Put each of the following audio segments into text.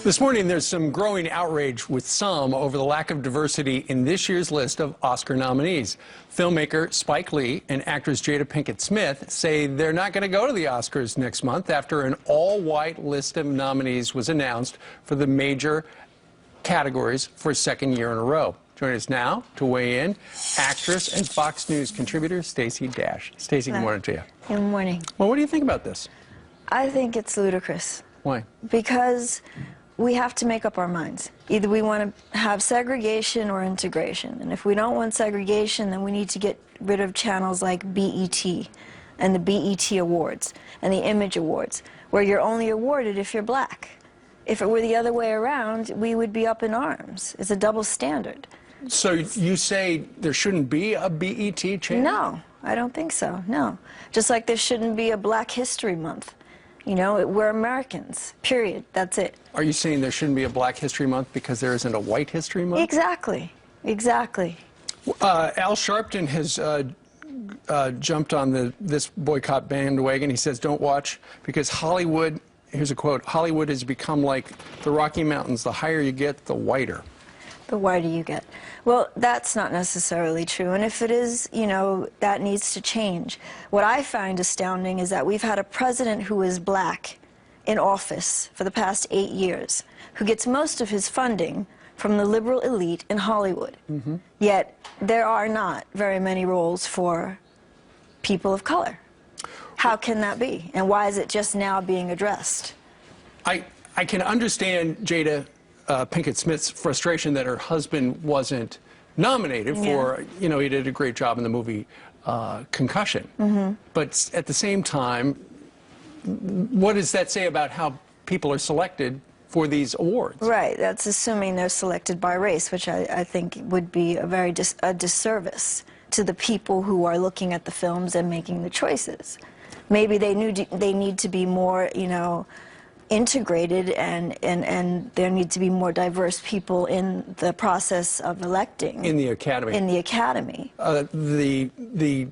This morning, there's some growing outrage with some over the lack of diversity in this year's list of Oscar nominees. Filmmaker Spike Lee and actress Jada Pinkett Smith say they're not going to go to the Oscars next month after an all-white list of nominees was announced for the major categories for a second year in a row. Joining us now to weigh in, actress and Fox News contributor Stacy Dash. Stacy, good morning to you. Good morning. Well, what do you think about this? I think it's ludicrous. Why? Because we have to make up our minds. Either we want to have segregation or integration. And if we don't want segregation, then we need to get rid of channels like BET and the BET Awards and the Image Awards, where you're only awarded if you're black. If it were the other way around, we would be up in arms. It's a double standard. So you say there shouldn't be a BET channel? No, I don't think so, no. Just like there shouldn't be a Black History Month. You know, we're Americans, period. That's it. Are you saying there shouldn't be a Black History Month because there isn't a White History Month? Exactly, exactly. Al Sharpton has jumped on this boycott bandwagon. He says, don't watch because Hollywood, here's a quote, Hollywood has become like the Rocky Mountains. The higher you get, the whiter. The whiter you get. Well, that's not necessarily true. And if it is, you know, that needs to change. What I find astounding is that we've had a president who is black in office for the past 8 years, who gets most of his funding from the liberal elite in Hollywood. Yet there are not very many roles for people of color. How can that be? And why is it just now being addressed? I can understand Jada Pinkett Smith's frustration that her husband wasn't nominated for, you know, he did a great job in the movie Concussion. But at the same time, what does that say about how people are selected for these awards? Right, that's assuming they're selected by race, which I think would be a very disservice to the people who are looking at the films and making the choices. Maybe they need to be more, you know, integrated and there need to be more diverse people in the process of electing. In the Academy. In the Academy. The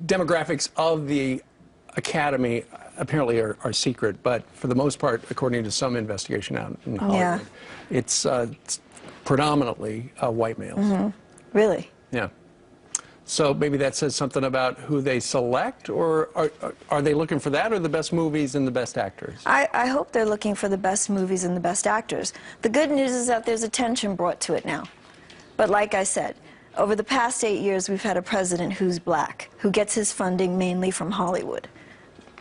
demographics of the Academy apparently are secret, but for the most part, according to some investigation out in Hollywood, it's predominantly white males. Really? Yeah. So maybe that says something about who they select, or are they looking for that or the best movies and the best actors? I hope they're looking for the best movies and the best actors. The good news is that there's attention brought to it now. But like I said, over the past 8 years, we've had a president who's black, who gets his funding mainly from Hollywood,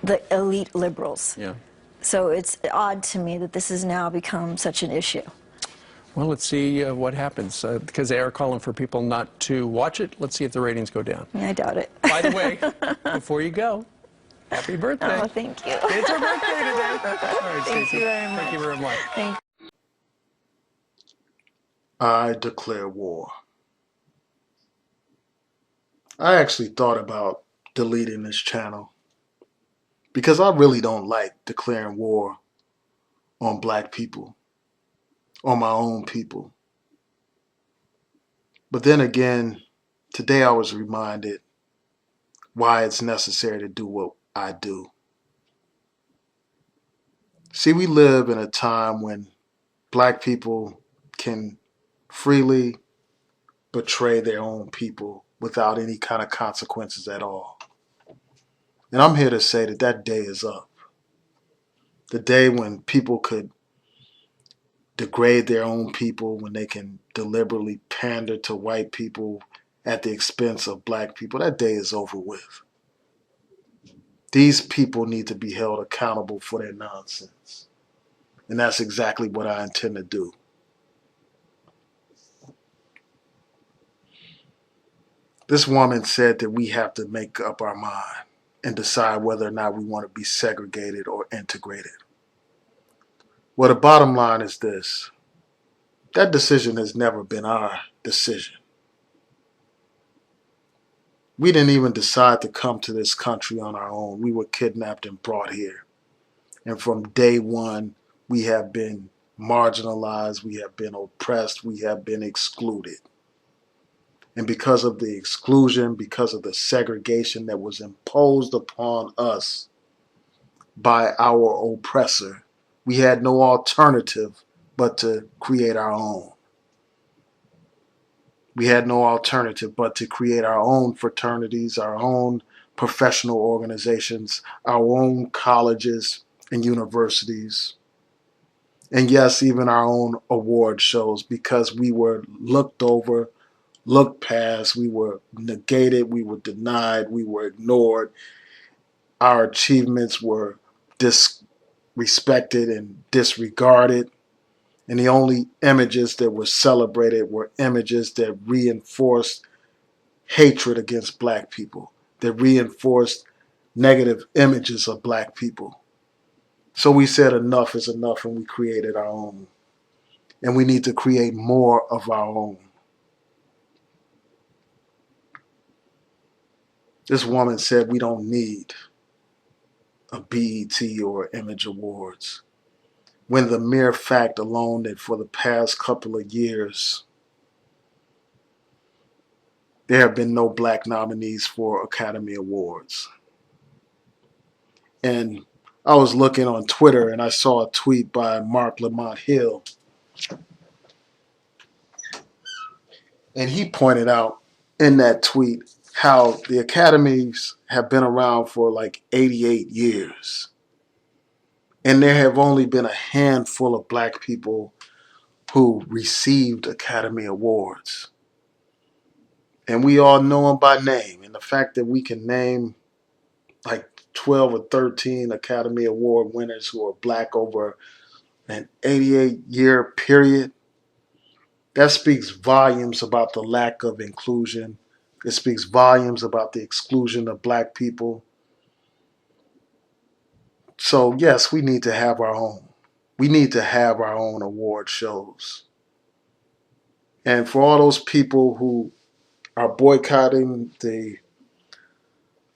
the elite liberals. Yeah. So it's odd to me that this has now become such an issue. Well, let's see what happens, because they are calling for people not to watch it. Let's see if the ratings go down. Yeah, I doubt it. By the way, before you go, happy birthday. Oh, thank you. It's her birthday today. All right, Thank Stacey. you very much. Thank you very much. Thank you. I declare war. I actually thought about deleting this channel because I really don't like declaring war on black people, on my own people. But then again, today I was reminded why it's necessary to do what I do. See, we live in a time when black people can freely betray their own people without any kind of consequences at all. And I'm here to say that that day is up. The day when people could degrade their own people, when they can deliberately pander to white people at the expense of black people, that day is over with. These people need to be held accountable for their nonsense. And that's exactly what I intend to do. This woman said that we have to make up our mind and decide whether or not we want to be segregated or integrated. Well, the bottom line is this. That decision has never been our decision. We didn't even decide to come to this country on our own. We were kidnapped and brought here. And from day one, we have been marginalized, we have been oppressed, we have been excluded. And because of the exclusion, because of the segregation that was imposed upon us by our oppressor, we had no alternative but to create our own. We had no alternative but to create our own fraternities, our own professional organizations, our own colleges and universities, and yes, even our own award shows, because we were looked over, looked past, we were negated, we were denied, we were ignored. Our achievements were disrespected and disregarded. And the only images that were celebrated were images that reinforced hatred against black people, that reinforced negative images of black people. So we said enough is enough and we created our own. And we need to create more of our own. This woman said we don't need a BET or Image Awards, when the mere fact alone that for the past couple of years, there have been no black nominees for Academy Awards. And I was looking on Twitter and I saw a tweet by Mark Lamont Hill. And he pointed out in that tweet how the academies have been around for like 88 years. And there have only been a handful of black people who received Academy Awards. And we all know them by name. And the fact that we can name like 12 or 13 Academy Award winners who are black over an 88-year period, that speaks volumes about the lack of inclusion. It speaks volumes about the exclusion of black people. So yes, we need to have our own. We need to have our own award shows. And for all those people who are boycotting the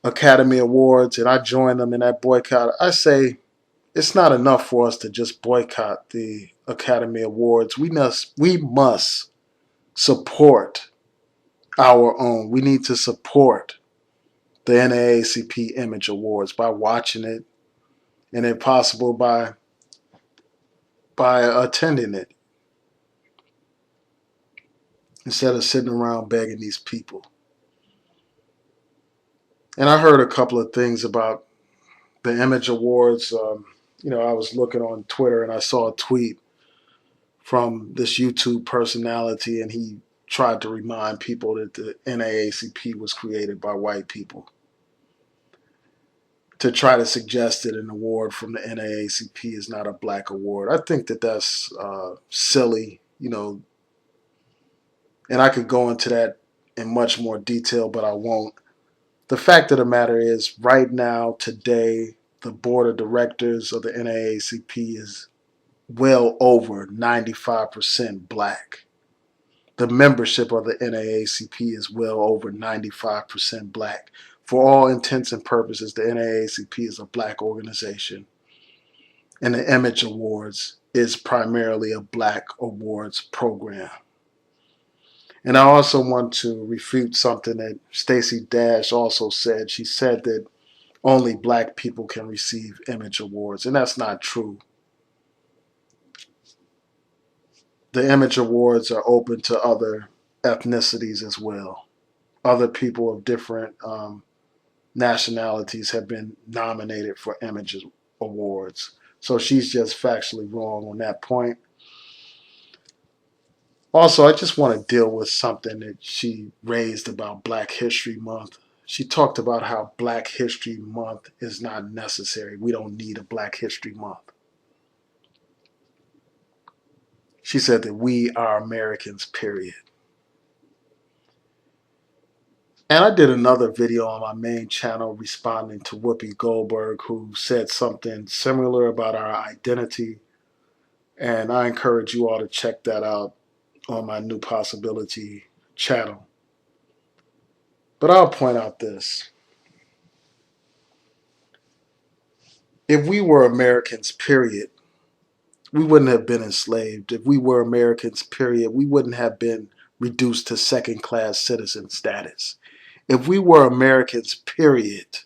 Academy Awards, and I join them in that boycott, I say it's not enough for us to just boycott the Academy Awards. We must support our own. We need to support the NAACP Image Awards by watching it, and if possible by attending it, instead of sitting around begging these people. And I heard a couple of things about the Image Awards. I was looking on Twitter and I saw a tweet from this YouTube personality, and he tried to remind people that the NAACP was created by white people, to try to suggest that an award from the NAACP is not a black award. I think that that's silly, and I could go into that in much more detail, but I won't. The fact of the matter is, right now, today, the board of directors of the NAACP is well over 95% black. The membership of the NAACP is well over 95% black. For all intents and purposes, the NAACP is a black organization. And the Image Awards is primarily a black awards program. And I also want to refute something that Stacy Dash also said. She said that only black people can receive Image Awards, and that's not true. The Image Awards are open to other ethnicities as well. Other people of different nationalities have been nominated for Image Awards. So she's just factually wrong on that point. Also, I just want to deal with something that she raised about Black History Month. She talked about how Black History Month is not necessary. We don't need a Black History Month. She said that we are Americans, period. And I did another video on my main channel responding to Whoopi Goldberg, who said something similar about our identity. And I encourage you all to check that out on my New Possibility channel. But I'll point out this. If we were Americans, period, we wouldn't have been enslaved. If we were Americans, period, we wouldn't have been reduced to second-class citizen status. If we were Americans, period,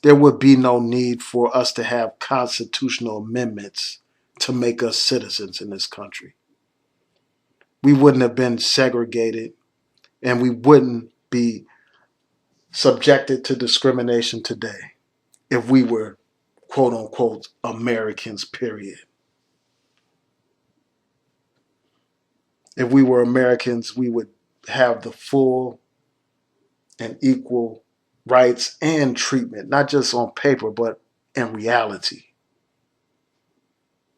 there would be no need for us to have constitutional amendments to make us citizens in this country. We wouldn't have been segregated, and we wouldn't be subjected to discrimination today if we were, quote unquote, Americans, period. If we were Americans, we would have the full and equal rights and treatment, not just on paper, but in reality.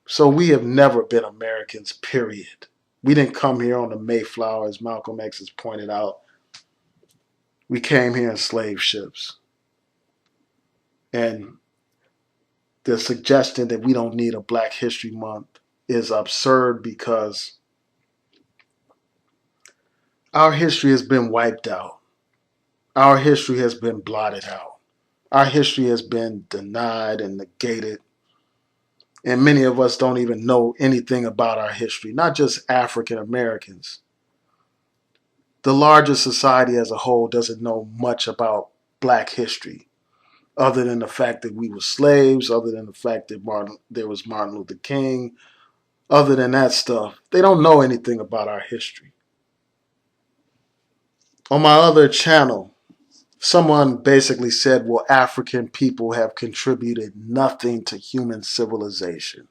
So we have never been Americans, period. We didn't come here on the Mayflower, as Malcolm X has pointed out. We came here in slave ships. And the suggestion that we don't need a Black History Month is absurd because our history has been wiped out. Our history has been blotted out. Our history has been denied and negated. And many of us don't even know anything about our history, not just African Americans. The larger society as a whole doesn't know much about Black history, other than the fact that we were slaves, other than the fact that there was Martin Luther King, other than that stuff. They don't know anything about our history. On my other channel, someone basically said, well, African people have contributed nothing to human civilization.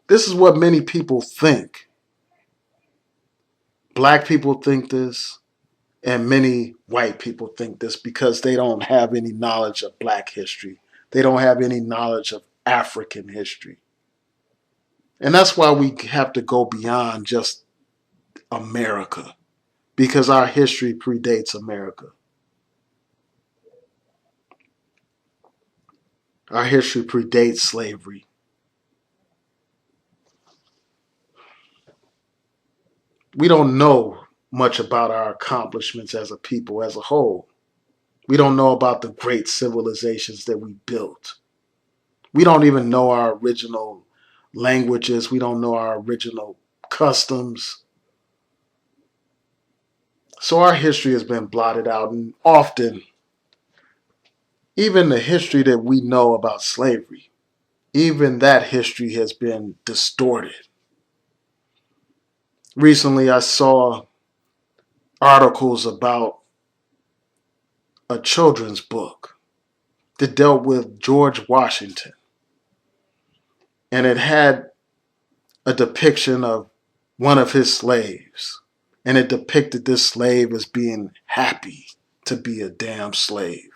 This is what many people think. Black people think this, and many white people think this because they don't have any knowledge of Black history. They don't have any knowledge of African history. And that's why we have to go beyond just America, because our history predates America. Our history predates slavery. We don't know much about our accomplishments as a people as a whole. We don't know about the great civilizations that we built. We don't even know our original languages. We don't know our original customs. So our history has been blotted out, and often, even the history that we know about slavery, even that history has been distorted. Recently, I saw articles about a children's book that dealt with George Washington. And it had a depiction of one of his slaves. And it depicted this slave as being happy to be a damn slave.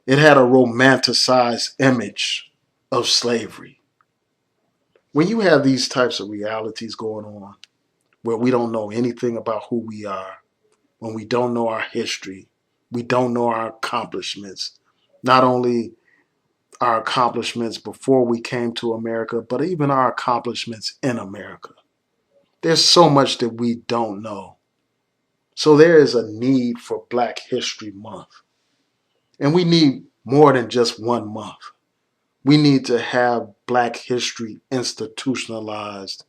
It had a romanticized image of slavery. When you have these types of realities going on, where we don't know anything about who we are, when we don't know our history, we don't know our accomplishments, not only our accomplishments before we came to America, but even our accomplishments in America. There's so much that we don't know. So there is a need for Black History Month. And we need more than just 1 month. We need to have Black history institutionalized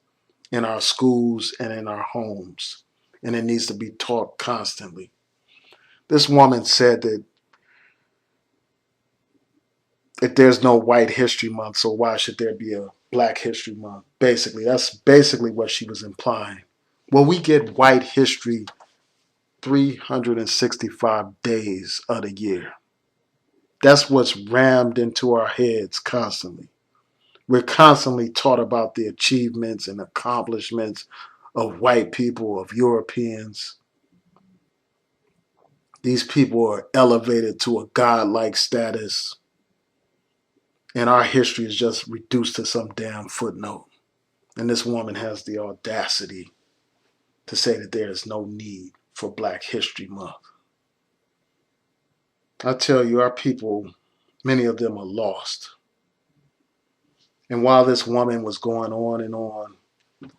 in our schools and in our homes. And it needs to be taught constantly. This woman said that there's no White History Month, so why should there be a Black History Month? Basically, that's basically what she was implying. Well, we get white history 365 days of the year. That's what's rammed into our heads constantly. We're constantly taught about the achievements and accomplishments of white people, of Europeans. These people are elevated to a godlike status, and our history is just reduced to some damn footnote. And this woman has the audacity to say that there is no need for Black History Month. I tell you, our people, many of them are lost. And while this woman was going on and on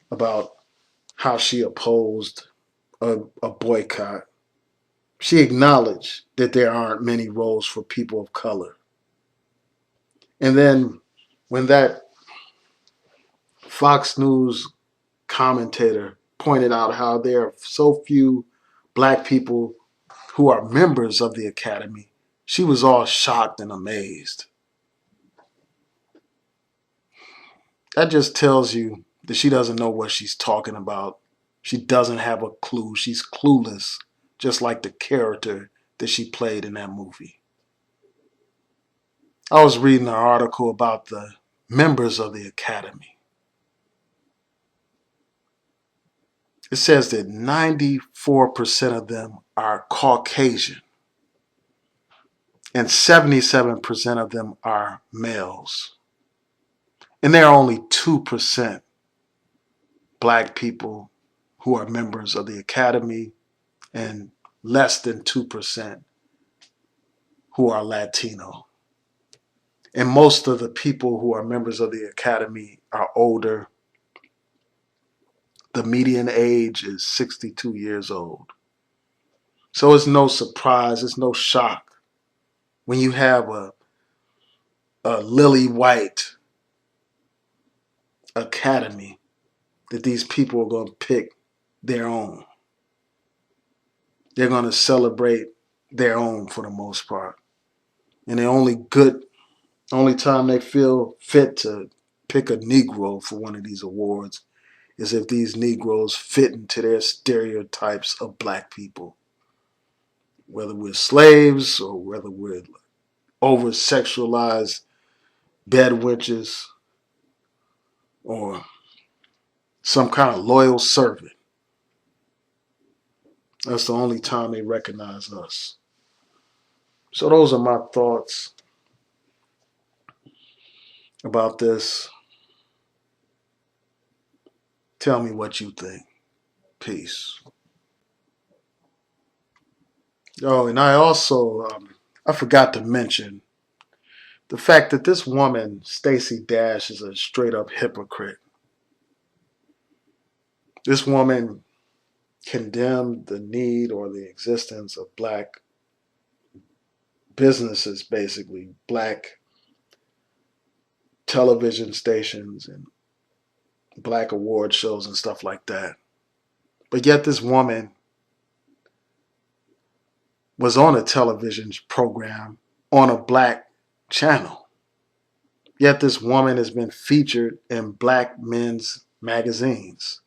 about how she opposed a boycott, she acknowledged that there aren't many roles for people of color. And then when that Fox News commentator pointed out how there are so few Black people who are members of the Academy, she was all shocked and amazed. That just tells you that she doesn't know what she's talking about. She doesn't have a clue. She's clueless, just like the character that she played in that movie. I was reading an article about the members of the Academy. It says that 94% of them are Caucasian and 77% of them are males. And there are only 2% black people who are members of the Academy and less than 2% who are Latino. And most of the people who are members of the Academy are older. The median age is 62 years old. So it's no surprise, it's no shock when you have a lily white academy that these people are going to pick their own. They're going to celebrate their own for the most part. And the only time they feel fit to pick a Negro for one of these awards is if these Negroes fit into their stereotypes of black people. Whether we're slaves or whether we're over sexualized bedwitches or some kind of loyal servant. That's the only time they recognize us. So those are my thoughts about this. Tell me what you think. Peace. Oh, and I also, I forgot to mention the fact that this woman, Stacey Dash, is a straight up hypocrite. This woman condemned the need or the existence of black businesses, basically, black television stations and black award shows and stuff like that. But yet this woman was on a television program on a black channel. Yet this woman has been featured in black men's magazines.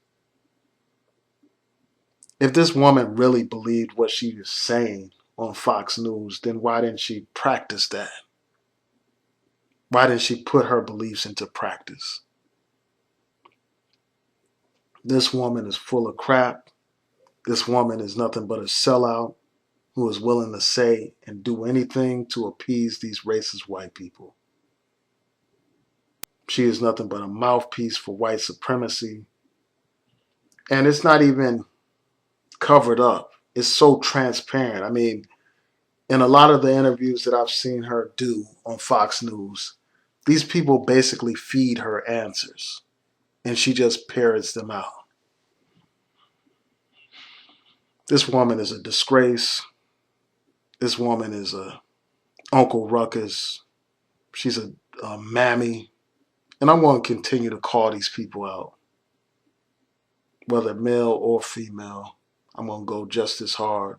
If this woman really believed what she was saying on Fox News, then why didn't she practice that? Why didn't she put her beliefs into practice? This woman is full of crap. This woman is nothing but a sellout who is willing to say and do anything to appease these racist white people. She is nothing but a mouthpiece for white supremacy. And it's not even covered up. It's so transparent. I mean, in a lot of the interviews that I've seen her do on Fox News, these people basically feed her answers and she just parrots them out. This woman is a disgrace. This woman is a Uncle Ruckus. She's a Mammie. And I'm going to continue to call these people out. Whether male or female, I'm going to go just as hard.